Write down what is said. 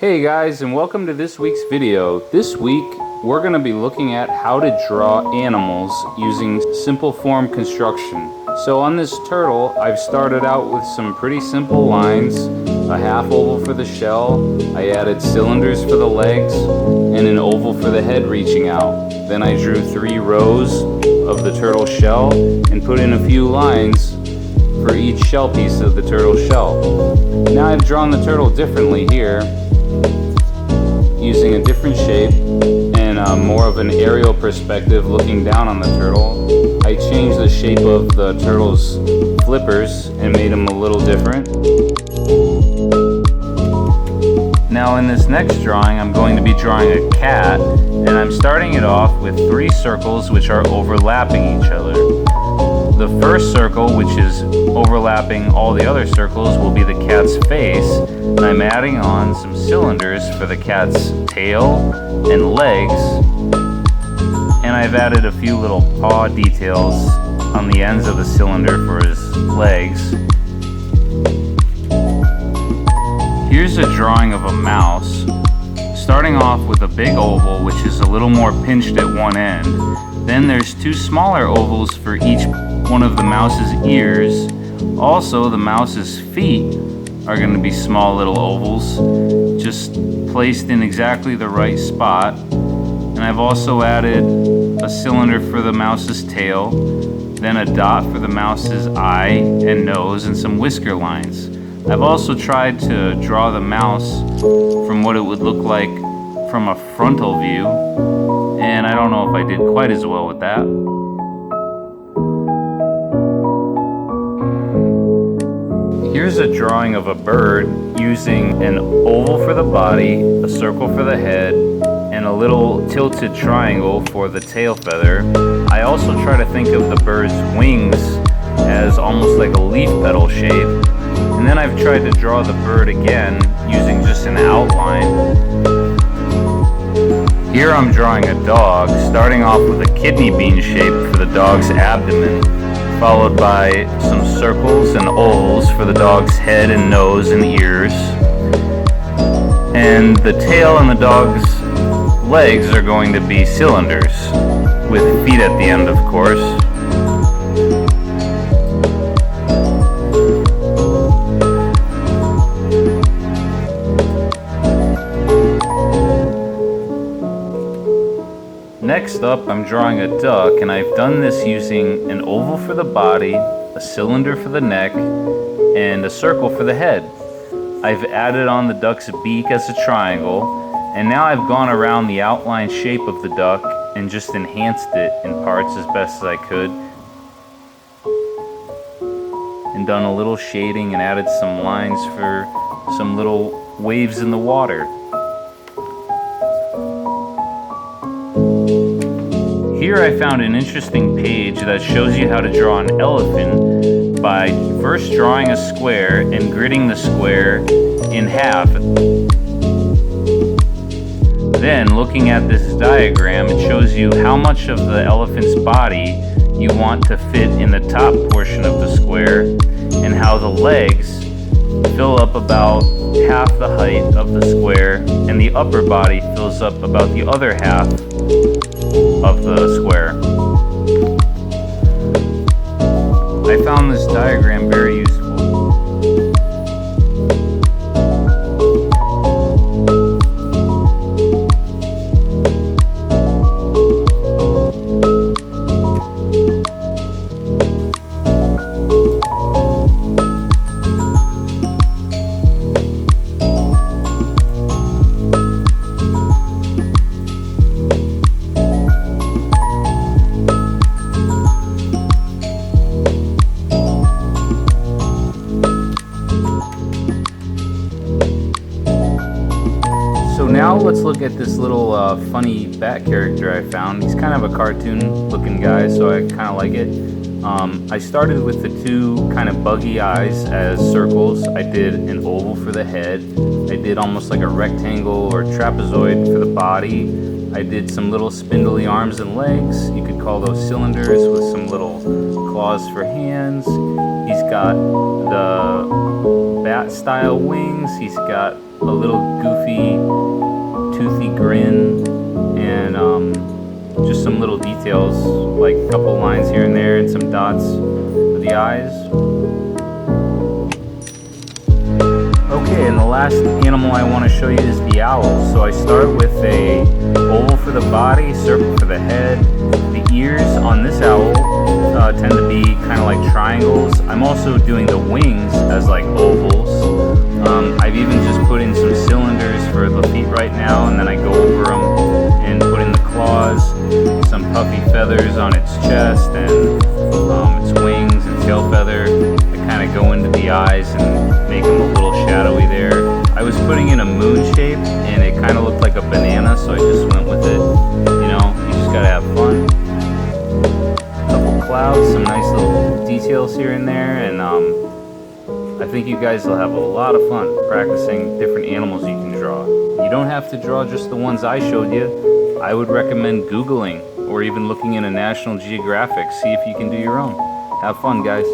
Hey guys, and welcome to this week's video. This week we're going to be looking at how to draw animals using simple form construction. So on this turtle, I've started out with some pretty simple lines, a half oval for the shell, I added cylinders for the legs, and an oval for the head reaching out. Then I drew 3 rows of the turtle shell and put in a few lines for each shell piece of the turtle shell. Now I've drawn the turtle differently here, using a different shape and more of an aerial perspective looking down on the turtle. I changed the shape of the turtle's flippers and made them a little different. Now in this next drawing I'm going to be drawing a cat, and I'm starting it off with 3 circles which are overlapping each other. The first circle, which is overlapping all the other circles, will be the cat's face, and I'm adding on some cylinders for the cat's tail and legs, and I've added a few little paw details on the ends of the cylinder for his legs. Here's a drawing of a mouse, starting off with a big oval which is a little more pinched at one end. Then there's 2 smaller ovals for each one of the mouse's ears. Also, the mouse's feet are going to be small little ovals, just placed in exactly the right spot. And I've also added a cylinder for the mouse's tail, then a dot for the mouse's eye and nose, and some whisker lines. I've also tried to draw the mouse from what it would look like from a frontal view, and I don't know if I did quite as well with that. Here's a drawing of a bird using an oval for the body, a circle for the head, and a little tilted triangle for the tail feather. I also try to think of the bird's wings as almost like a leaf petal shape, and then I've tried to draw the bird again using just an outline. Here I'm drawing a dog, starting off with a kidney bean shape for the dog's abdomen, followed by some circles and ovals for the dog's head and nose and ears. And the tail and the dog's legs are going to be cylinders, with feet at the end, of course. Next up, I'm drawing a duck, and I've done this using an oval for the body, a cylinder for the neck, and a circle for the head. I've added on the duck's beak as a triangle, and now I've gone around the outline shape of the duck and just enhanced it in parts as best as I could, and done a little shading and added some lines for some little waves in the water. Here I found an interesting page that shows you how to draw an elephant by first drawing a square and gridding the square in half. Then, looking at this diagram, it shows you how much of the elephant's body you want to fit in the top portion of the square, and how the legs fill up about half the height of the square, and the upper body fills up about the other half of the square. I found this diagram very useful. So now let's look at this little funny bat character I found. He's kind of a cartoon looking guy, so I kind of like it. I started with the 2 kind of buggy eyes as circles. I did an oval for the head. I did almost like a rectangle or trapezoid for the body. I did some little spindly arms and legs. You could call those cylinders, with some little claws for hands. He's got the bat style wings. He's got a little goofy, toothy grin, and just some little details, like a couple lines here and there and some dots for the eyes. Okay, and the last animal I want to show you is the owl. So I start with a oval for the body, circle for the head. The ears on this owl tend to be kind of like triangles. I'm also doing the wings as like ovals. I've even just put in some cylinders for the feet right now, and then I go over them and put in the claws, some puffy feathers on its chest, and its wings and tail feather that kind of go into the eyes and make them a little shadowy there. I was putting in a moon shape and it kind of looked like a banana, so I just went with it. You know, you just gotta have fun. Couple clouds, some nice little details here and there, and I think you guys will have a lot of fun practicing different animals you can draw. You don't have to draw just the ones I showed you. I would recommend Googling or even looking in a National Geographic, see if you can do your own. Have fun, guys.